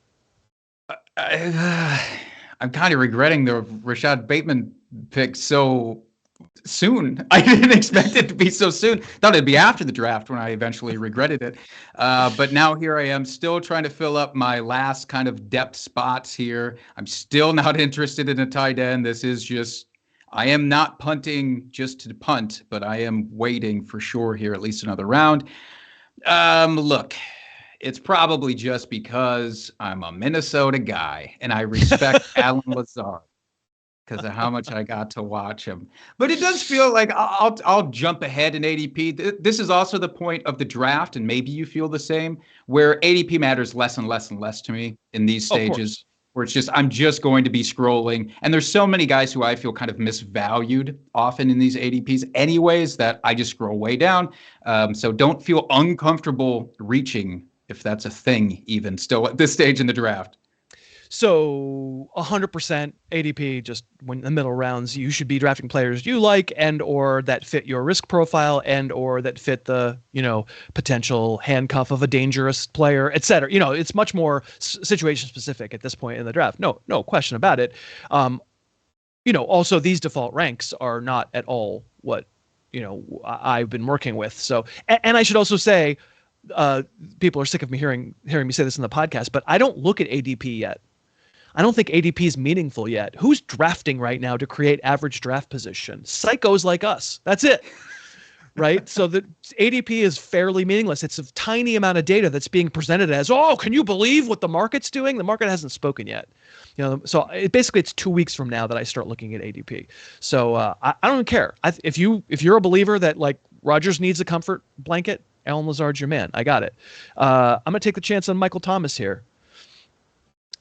I'm kind of regretting the Rashad Bateman pick so soon. I didn't expect it to be so soon. Thought it'd be after the draft when I eventually regretted it. But now here I am still trying to fill up my last kind of depth spots here. I'm still not interested in a tight end. I am not punting just to punt, but I am waiting for sure here at least another round. Look, it's probably just because I'm a Minnesota guy and I respect Alan Lazard because of how much I got to watch him. But it does feel like I'll jump ahead in ADP. This is also the point of the draft, and maybe you feel the same, where ADP matters less and less and less to me in these stages, where it's just I'm just going to be scrolling. And there's so many guys who I feel kind of misvalued often in these ADPs anyways that I just scroll way down. So don't feel uncomfortable reaching, if that's a thing even still at this stage in the draft. So 100% ADP, just when in the middle rounds, you should be drafting players you like and or that fit your risk profile and or that fit the, potential handcuff of a dangerous player, et cetera. It's much more situation specific at this point in the draft. No question about it. Also these default ranks are not at all what, I've been working with. So, and I should also say, people are sick of me hearing me say this in the podcast, but I don't look at ADP yet. I don't think ADP is meaningful yet. Who's drafting right now to create average draft position? Psychos like us. That's it. Right? So the ADP is fairly meaningless. It's a tiny amount of data that's being presented as, oh, can you believe what the market's doing? The market hasn't spoken yet. So it's 2 weeks from now that I start looking at ADP. So I don't care. If you're a believer that like Rodgers needs a comfort blanket, Alan Lazard's your man. I got it. I'm going to take the chance on Michael Thomas here.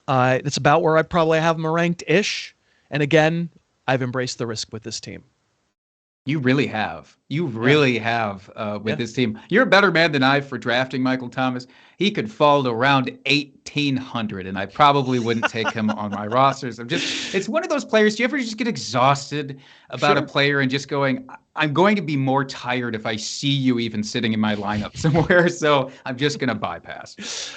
It's about where I probably have him ranked-ish. And again, I've embraced the risk with this team. You really have. You really have with this team. You're a better man than I for drafting Michael Thomas. He could fall to around 1,800, and I probably wouldn't take him on my rosters. It's one of those players. Do you ever just get exhausted about a player and just going, I'm going to be more tired if I see you even sitting in my lineup somewhere, so I'm just going to bypass.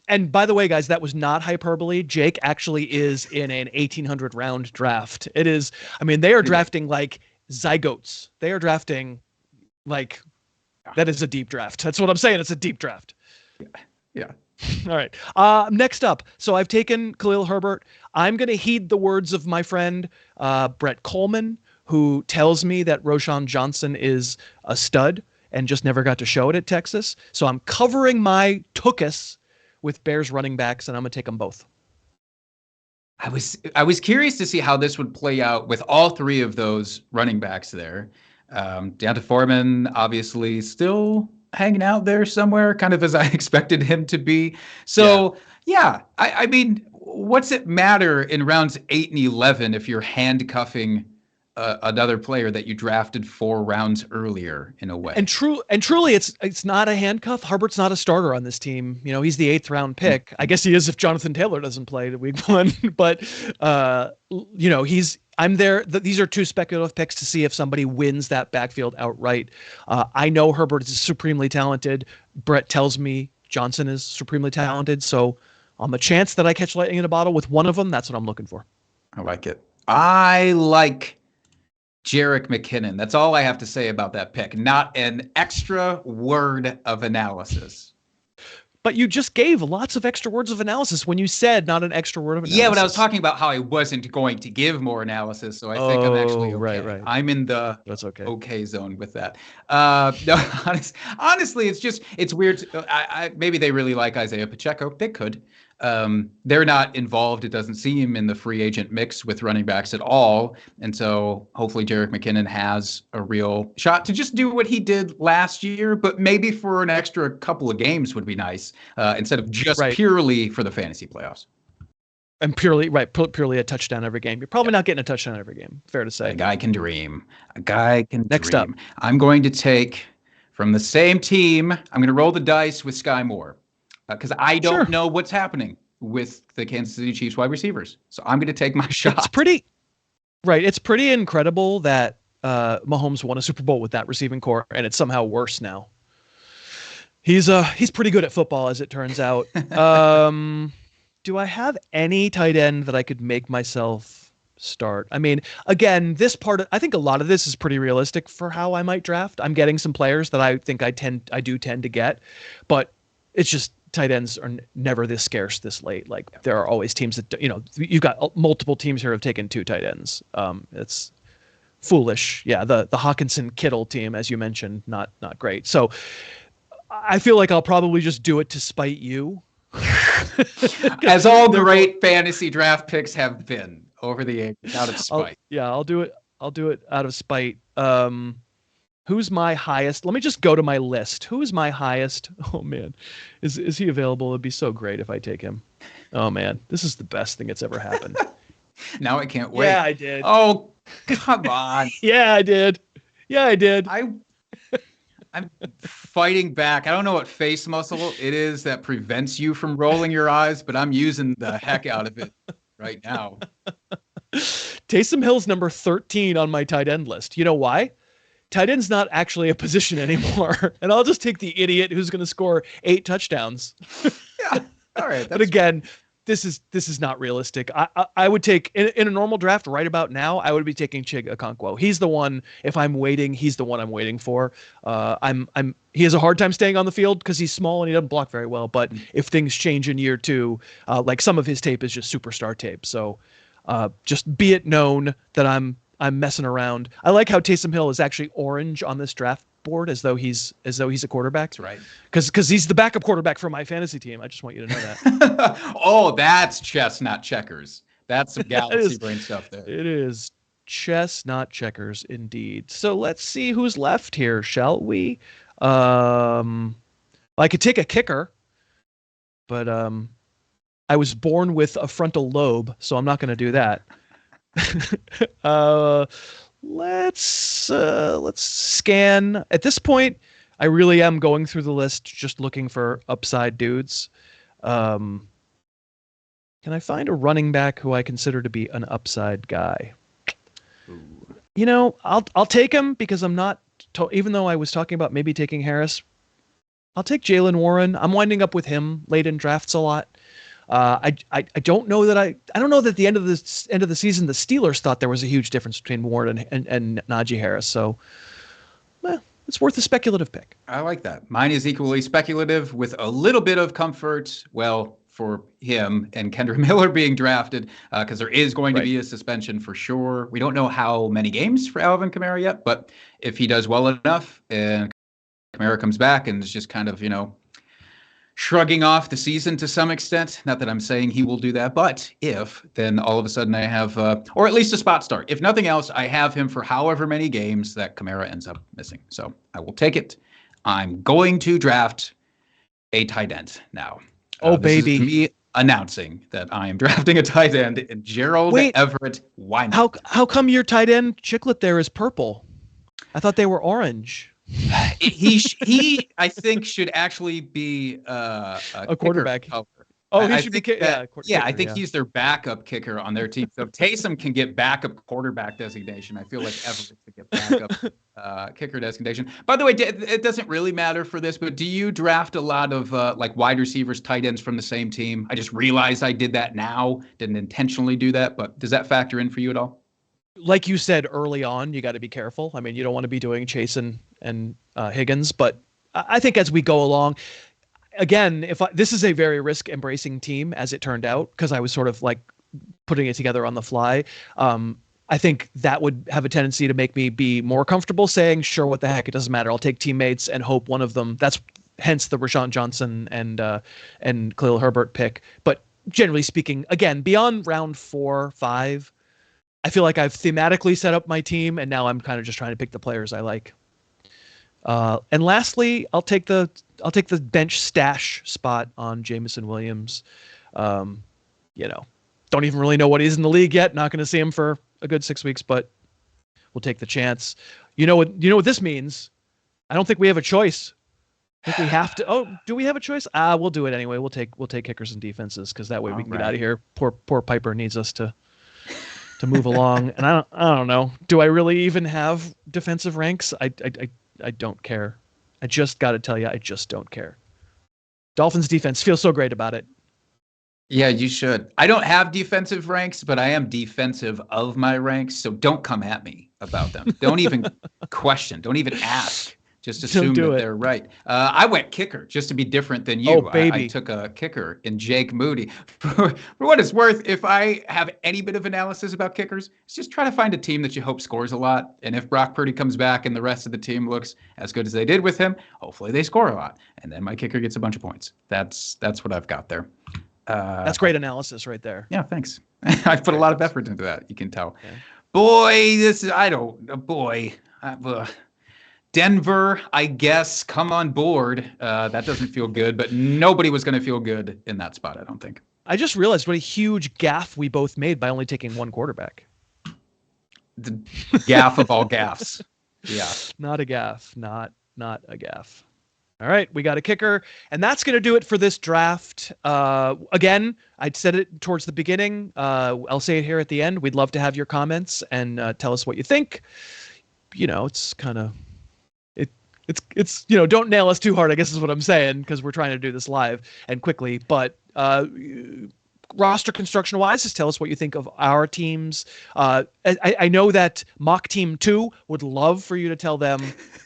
And by the way, guys, that was not hyperbole. Jake actually is in an 1,800 round draft. It is, they are drafting like zygotes. They are drafting like, that is a deep draft. That's what I'm saying. It's a deep draft. Yeah. All right. Next up. So I've taken Khalil Herbert. I'm going to heed the words of my friend, Brett Coleman, who tells me that Roschon Johnson is a stud and just never got to show it at Texas. So I'm covering my tuchus with Bears running backs, and I'm going to take them both. I was curious to see how this would play out with all three of those running backs there. D'Onta Foreman, obviously, still hanging out there somewhere, kind of as I expected him to be. So, I mean, what's it matter in rounds 8 and 11 if you're handcuffing another player that you drafted 4 rounds earlier in a way. And truly, it's not a handcuff. Herbert's not a starter on this team. You know, he's the 8th round pick. I guess he is if Jonathan Taylor doesn't play the week 1. But you know, I'm there. These are 2 speculative picks to see if somebody wins that backfield outright. I know Herbert is supremely talented. Brett tells me Johnson is supremely talented. So on the chance that I catch lightning in a bottle with one of them, that's what I'm looking for. I like it. I like Jerick McKinnon. That's all I have to say about that pick. Not an extra word of analysis. But you just gave lots of extra words of analysis when you said not an extra word of analysis. Yeah, but I was talking about how I wasn't going to give more analysis, so I think I'm actually okay. Right. I'm in the That's okay zone with that. No, honestly, it's weird. Maybe they really like Isaiah Pacheco. They could. They're not involved. It doesn't seem in the free agent mix with running backs at all. And so hopefully Jerick McKinnon has a real shot to just do what he did last year, but maybe for an extra couple of games would be nice instead of just purely for the fantasy playoffs. And purely a touchdown every game. You're probably not getting a touchdown every game. Fair to say. A guy can dream. Next dream. Up. I'm going to take from the same team. I'm going to roll the dice with Sky Moore. Because I don't know what's happening with the Kansas City Chiefs wide receivers. So I'm going to take my shot. It's pretty incredible that Mahomes won a Super Bowl with that receiving core, and it's somehow worse now. He's pretty good at football, as it turns out. Do I have any tight end that I could make myself start? I mean, again, I think a lot of this is pretty realistic for how I might draft. I'm getting some players that I think I do tend to get, but it's just tight ends are never this scarce this late. Like there are always teams that, you know, you've got multiple teams here have taken 2 tight ends. It's foolish. Yeah. The Hawkinson Kittle team, as you mentioned, not great. So I feel like I'll probably just do it to spite you. As all great fantasy draft picks have been over the ages, out of spite. I'll do it out of spite. Who's my highest? Let me just go to my list. Who is my highest? Oh man, is he available? It'd be so great if I take him. Oh man, this is the best thing that's ever happened. Now I can't wait. Yeah, I did. Oh, come on. Yeah, I did. I'm fighting back. I don't know what face muscle it is that prevents you from rolling your eyes, but I'm using the heck out of it right now. Taysom Hill's number 13 on my tight end list. You know why? Tight end's not actually a position anymore. And I'll just take the idiot who's going to score 8 touchdowns. Yeah. All right. But again, this is not realistic. I would take in a normal draft right about now, I would be taking Chig Okonkwo. He's the one, if I'm waiting, he's the one I'm waiting for. He has a hard time staying on the field because he's small and he doesn't block very well. But if things change in year 2, like some of his tape is just superstar tape. So just be it known that I'm messing around. I like how Taysom Hill is actually orange on this draft board as though he's a quarterback. That's right. Because he's the backup quarterback for my fantasy team. I just want you to know that. Oh, that's chess, not checkers. That's some galaxy brain stuff there. It is chess, not checkers, indeed. So let's see who's left here, shall we? I could take a kicker, but I was born with a frontal lobe, so I'm not going to do that. Let's scan. At this point, I really am going through the list, just looking for upside dudes. Can I find a running back who I consider to be an upside guy? Ooh. You know, I'll take him because I'm not. Even though I was talking about maybe taking Harris, I'll take Jaylen Warren. I'm winding up with him late in drafts a lot. I don't know that I don't know that at the end of the season the Steelers thought there was a huge difference between Warren and Najee Harris. So, it's worth a speculative pick. I like that. Mine is equally speculative with a little bit of comfort. Well, for him and Kendra Miller being drafted, because there is going to be a suspension for sure. We don't know how many games for Alvin Kamara yet, but if he does well enough and Kamara comes back and is just kind of, shrugging off the season to some extent. Not that I'm saying he will do that, but if, then all of a sudden I have, or at least a spot start. If nothing else, I have him for however many games that Kamara ends up missing. So I will take it. I'm going to draft a tight end now. Oh, baby. announcing that I am drafting a tight end in Gerald Everett Wyman. How come your tight end Chiclet there is purple? I thought they were orange. He I think should actually be a quarterback. Oh, he should be kicker. I think he's their backup kicker on their team. So Taysom can get backup quarterback designation. I feel like Everett should get backup kicker designation. By the way, it doesn't really matter for this, but do you draft a lot of like wide receivers, tight ends from the same team? I just realized I did that now. Didn't intentionally do that, but does that factor in for you at all? Like you said early on, you got to be careful. I mean, you don't want to be doing Chase and Higgins, but I think as we go along, again, this is a very risk-embracing team, as it turned out, because I was sort of like putting it together on the fly. I think that would have a tendency to make me be more comfortable saying, sure, what the heck, it doesn't matter. I'll take teammates and hope one of them. That's hence the Rashawn Johnson and Khalil Herbert pick. But generally speaking, again, beyond round 4, 5, I feel like I've thematically set up my team, and now I'm kind of just trying to pick the players I like. And lastly, I'll take the bench stash spot on Jameson Williams. Don't even really know what he's in the league yet. Not going to see him for a good 6 weeks, but we'll take the chance. You know what this means? I don't think we have a choice. I think we have to. Oh, do we have a choice? We'll do it anyway. We'll take kickers and defenses, because that way we can get out of here. Poor Pyper needs us to move along. And I don't know. Do I really even have defensive ranks? I don't care. I just got to tell you, I just don't care. Dolphins defense feels so great about it. Yeah, you should. I don't have defensive ranks, but I am defensive of my ranks. So don't come at me about them. Don't even question. Don't even ask. Just assume that they're right. I went kicker just to be different than you. Oh, baby. I took a kicker in Jake Moody. For what it's worth, if I have any bit of analysis about kickers, it's just try to find a team that you hope scores a lot. And if Brock Purdy comes back and the rest of the team looks as good as they did with him, hopefully they score a lot. And then my kicker gets a bunch of points. That's what I've got there. That's great analysis right there. Yeah, thanks. I've put a lot of effort into that. You can tell. Yeah. Boy, Denver, I guess, come on board. That doesn't feel good, but nobody was going to feel good in that spot, I don't think. I just realized what a huge gaffe we both made by only taking one quarterback. The gaffe of all gaffes. Yeah. Not a gaffe. Not a gaffe. All right, we got a kicker, and that's going to do it for this draft. Again, I said it towards the beginning. I'll say it here at the end. We'd love to have your comments and tell us what you think. It's kind of... It's don't nail us too hard, I guess is what I'm saying, because we're trying to do this live and quickly. But roster construction wise, just tell us what you think of our teams. I know that Mock Team 2 would love for you to tell them,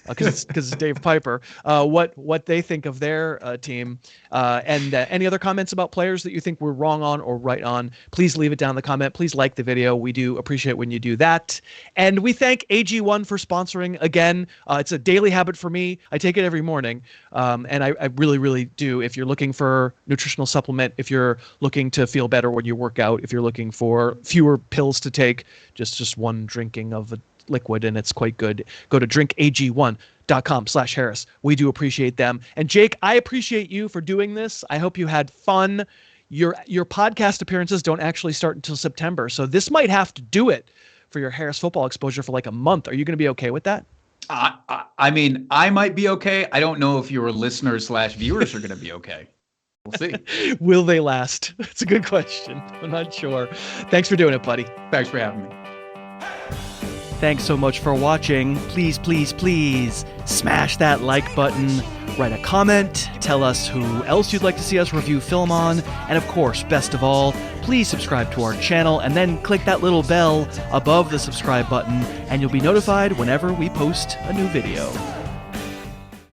because it's Dave Pyper, what they think of their team. And any other comments about players that you think we're wrong on or right on, please leave it down in the comment. Please like the video. We do appreciate when you do that. And we thank AG1 for sponsoring again. It's a daily habit for me. I take it every morning. And I really, really do. If you're looking for nutritional supplement, if you're looking to feel better when you work out, if you're looking for fewer pills to take, just one drinking of a liquid, and it's quite good, go to drinkag1.com/Harris. We do appreciate them. And Jake, I appreciate you for doing this. I hope you had fun. Your podcast appearances don't actually start until September, so this might have to do it for your Harris football exposure for like a month. Are you going to be okay with that? I mean, I might be okay. I don't know if your listeners/viewers are going to be okay. We'll see. Will they last? It's a good question. I'm not sure. Thanks for doing it, buddy. Thanks for having me. Thanks so much for watching. Please, please, please smash that like button. Write a comment. Tell us who else you'd like to see us review film on. And of course, best of all, please subscribe to our channel and then click that little bell above the subscribe button, and you'll be notified whenever we post a new video.